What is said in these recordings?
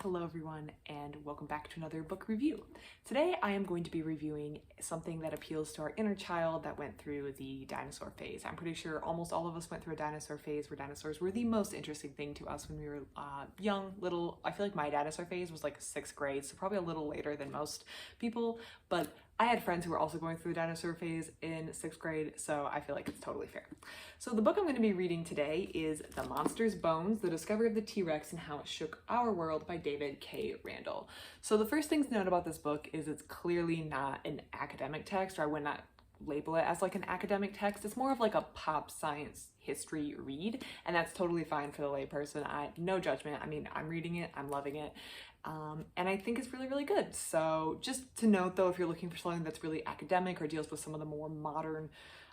Hello everyone, and welcome back to another book review. Today I am going to be reviewing something that appeals to our inner child that went through the dinosaur phase. I'm pretty sure almost all of us went through a dinosaur phase where dinosaurs were the most interesting thing to us when we were young, little. I feel like my dinosaur phase was like 6th grade, so probably a little later than most people, but I had friends who were also going through the dinosaur phase in 6th grade, so I feel like it's totally fair. So the book I'm going to be reading today is The Monster's Bones, The Discovery of the T-Rex and How It Shook Our World by David K. Randall. So the first thing to note about this book is it's clearly not an academic text, or I would not label it as like an academic text. It's more of like a pop science history read, and that's totally fine for the layperson. No judgment. I mean, I'm reading it, I'm loving it. And I think it's really, really good. So just to note though, if you're looking for something that's really academic or deals with some of the more modern,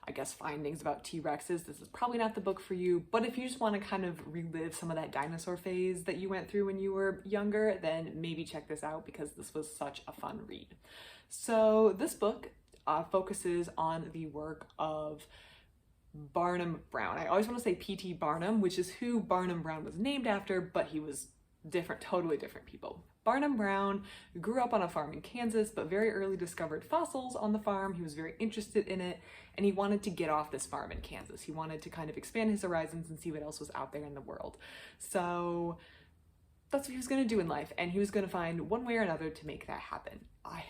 I guess, findings about T-Rexes, this is probably not the book for you. But if you just want to kind of relive some of that dinosaur phase that you went through when you were younger, then maybe check this out because this was such a fun read. So this book focuses on the work of Barnum Brown. I always want to say P.T. Barnum, which is who Barnum Brown was named after, but he was different, totally different people. Barnum Brown grew up on a farm in Kansas, but very early discovered fossils on the farm. He was very interested in it, and he wanted to get off this farm in Kansas. He wanted to kind of expand his horizons and see what else was out there in the world. So that's what he was going to do in life, and he was going to find one way or another to make that happen.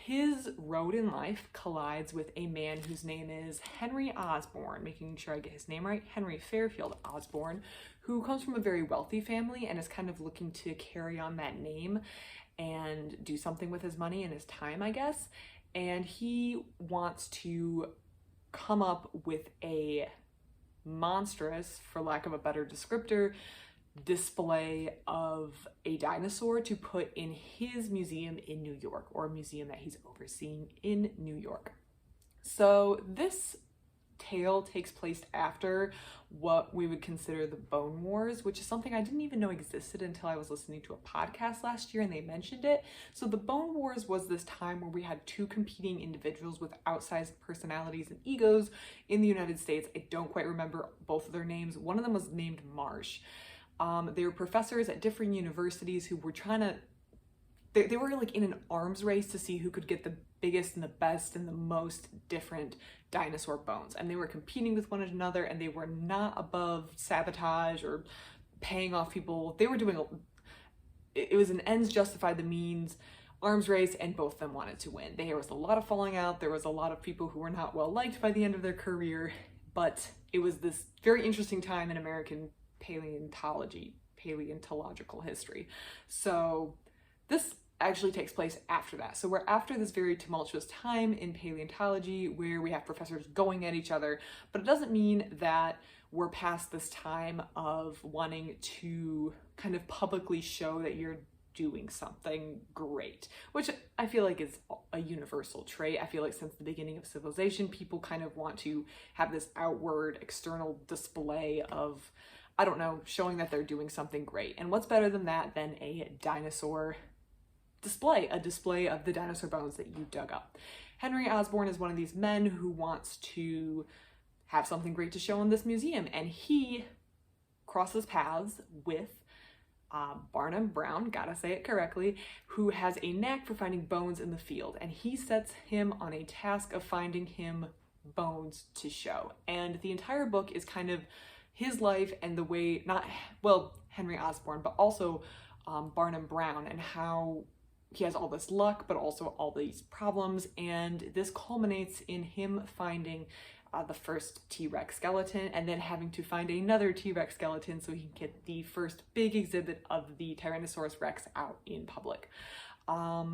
His road in life collides with a man whose name is Henry Osborn, making sure I get his name right, Henry Fairfield Osborn, who comes from a very wealthy family and is kind of looking to carry on that name and do something with his money and his time, I guess. And he wants to come up with a monstrous, for lack of a better descriptor, display of a dinosaur to put in his museum in New York, or a museum that he's overseeing in New York. So this tale takes place after what we would consider the Bone Wars, which is something I didn't even know existed until I was listening to a podcast last year and they mentioned it. So the Bone Wars was this time where we had two competing individuals with outsized personalities and egos in the United States. I don't quite remember both of their names. One of them was named Marsh. They were professors at different universities who were trying to, they were like in an arms race to see who could get the biggest and the best and the most different dinosaur bones. And they were competing with one another, and they were not above sabotage or paying off people. They were doing, it was an ends justify the means arms race, and both of them wanted to win. There was a lot of falling out. There was a lot of people who were not well liked by the end of their career, but it was this very interesting time in American paleontological history. So this actually takes place after that. So we're after this very tumultuous time in paleontology where we have professors going at each other, but it doesn't mean that we're past this time of wanting to kind of publicly show that you're doing something great, which I feel like is a universal trait. I feel like since the beginning of civilization, people kind of want to have this outward external display of, I don't know, showing that they're doing something great. And what's better than that than a dinosaur display, a display of the dinosaur bones that you dug up. Henry Osborn is one of these men who wants to have something great to show in this museum, and he crosses paths with Barnum Brown, gotta say it correctly, who has a knack for finding bones in the field, and he sets him on a task of finding him bones to show. And the entire book is kind of his life and the way, Henry Osborn, but also Barnum Brown, and how he has all this luck, but also all these problems. And this culminates in him finding the first T-Rex skeleton, and then having to find another T-Rex skeleton so he can get the first big exhibit of the Tyrannosaurus Rex out in public. I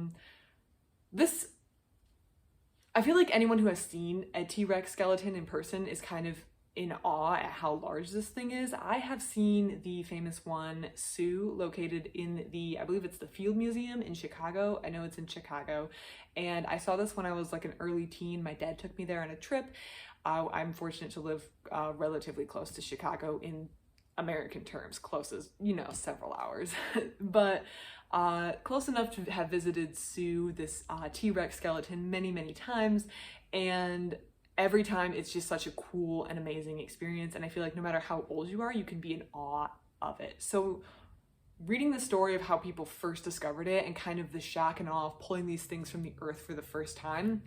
feel like anyone who has seen a T-Rex skeleton in person is kind of in awe at how large this thing is. I have seen the famous one, Sue, located in I believe it's the Field Museum in Chicago. I know it's in Chicago. And I saw this when I was like an early teen. My dad took me there on a trip. I'm fortunate to live relatively close to Chicago in American terms, close as, several hours, but close enough to have visited Sue, this T-Rex skeleton, many, many times. And every time it's just such a cool and amazing experience. And I feel like no matter how old you are, you can be in awe of it. So reading the story of how people first discovered it and kind of the shock and awe of pulling these things from the earth for the first time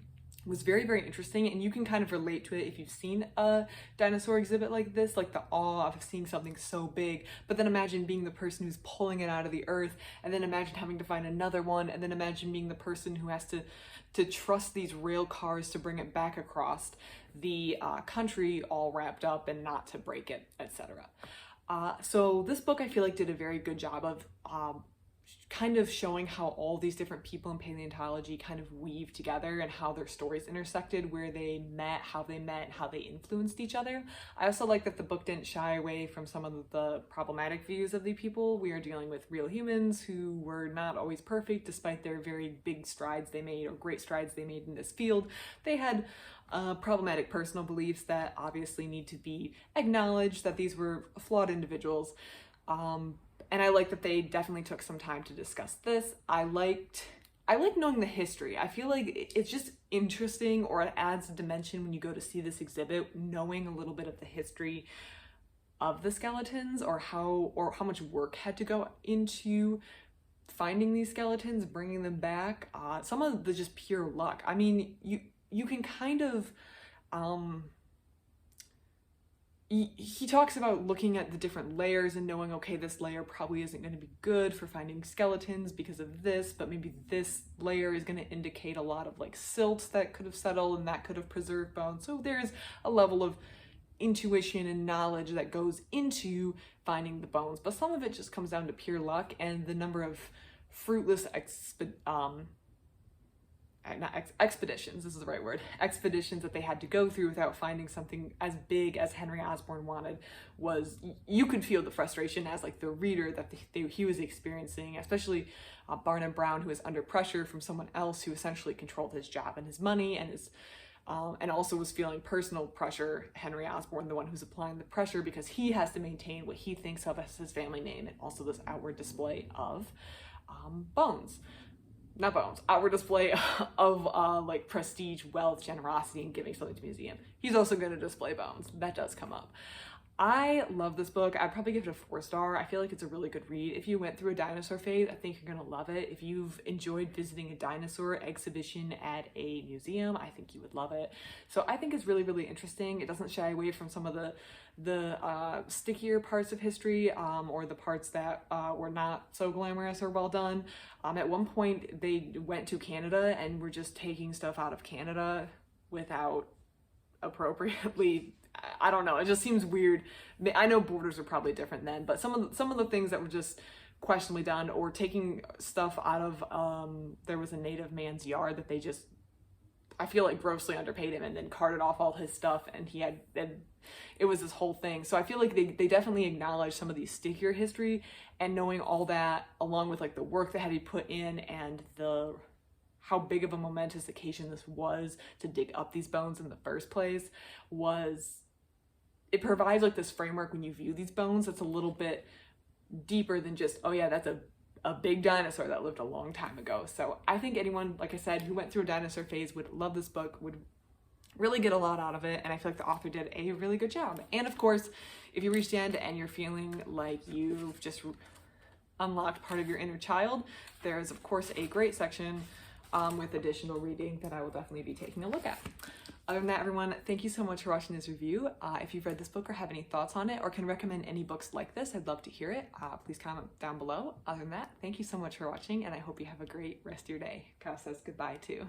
was very, very interesting. And you can kind of relate to it if you've seen a dinosaur exhibit like this, like the awe of seeing something so big. But then imagine being the person who's pulling it out of the earth, and then imagine having to find another one, and then imagine being the person who has to trust these rail cars to bring it back across the country all wrapped up and not to break it, etc. So this book I feel like did a very good job of kind of showing how all these different people in paleontology kind of weave together and how their stories intersected, where they met, how they influenced each other. I also like that the book didn't shy away from some of the problematic views of the people. We are dealing with real humans who were not always perfect, despite their very big strides they made, or great strides they made in this field. They had problematic personal beliefs that obviously need to be acknowledged, that these were flawed individuals. And I like that they definitely took some time to discuss this. I like knowing the history. I feel like it's just interesting, or it adds a dimension when you go to see this exhibit, knowing a little bit of the history of the skeletons, or how much work had to go into finding these skeletons, bringing them back. Some of the just pure luck. I mean, you can kind of he talks about looking at the different layers and knowing, okay, this layer probably isn't going to be good for finding skeletons because of this, but maybe this layer is going to indicate a lot of like silt that could have settled and that could have preserved bones. So there's a level of intuition and knowledge that goes into finding the bones, but some of it just comes down to pure luck and the number of fruitless expeditions, this is the right word, expeditions that they had to go through without finding something as big as Henry Osborn wanted. Was, you could feel the frustration as like the reader that he was experiencing, especially Barnum Brown, who was under pressure from someone else who essentially controlled his job and his money and his and also was feeling personal pressure. Henry Osborn, the one who's applying the pressure because he has to maintain what he thinks of as his family name, and also this outward display of outward display of like prestige, wealth, generosity, and giving something to the museum. He's also going to display bones. That does come up. I love this book. I'd probably give it a 4-star. I feel like it's a really good read. If you went through a dinosaur phase, I think you're gonna love it. If you've enjoyed visiting a dinosaur exhibition at a museum, I think you would love it. So I think it's really, really interesting. It doesn't shy away from some of the stickier parts of history, or the parts that were not so glamorous or well done. At one point, they went to Canada and were just taking stuff out of Canada without appropriately, I don't know, it just seems weird. I know borders are probably different then, but some of the things that were just questionably done, or taking stuff out of there was a native man's yard that they just, I feel like, grossly underpaid him and then carted off all his stuff, and it was this whole thing. So I feel like they definitely acknowledge some of these stickier history, and knowing all that along with like the work that had to be put in and how big of a momentous occasion this was to dig up these bones in the first place, it provides like this framework when you view these bones that's a little bit deeper than just, oh yeah, that's a big dinosaur that lived a long time ago. So I think anyone, like I said, who went through a dinosaur phase would love this book, would really get a lot out of it, and I feel like the author did a really good job. And of course, if you reach the end and you're feeling like you've just unlocked part of your inner child, there is of course a great section with additional reading that I will definitely be taking a look at. Other than that, everyone, thank you so much for watching this review. If you've read this book or have any thoughts on it, or can recommend any books like this, I'd love to hear it. Please comment down below. Other than that, thank you so much for watching, and I hope you have a great rest of your day. Kyle says goodbye too.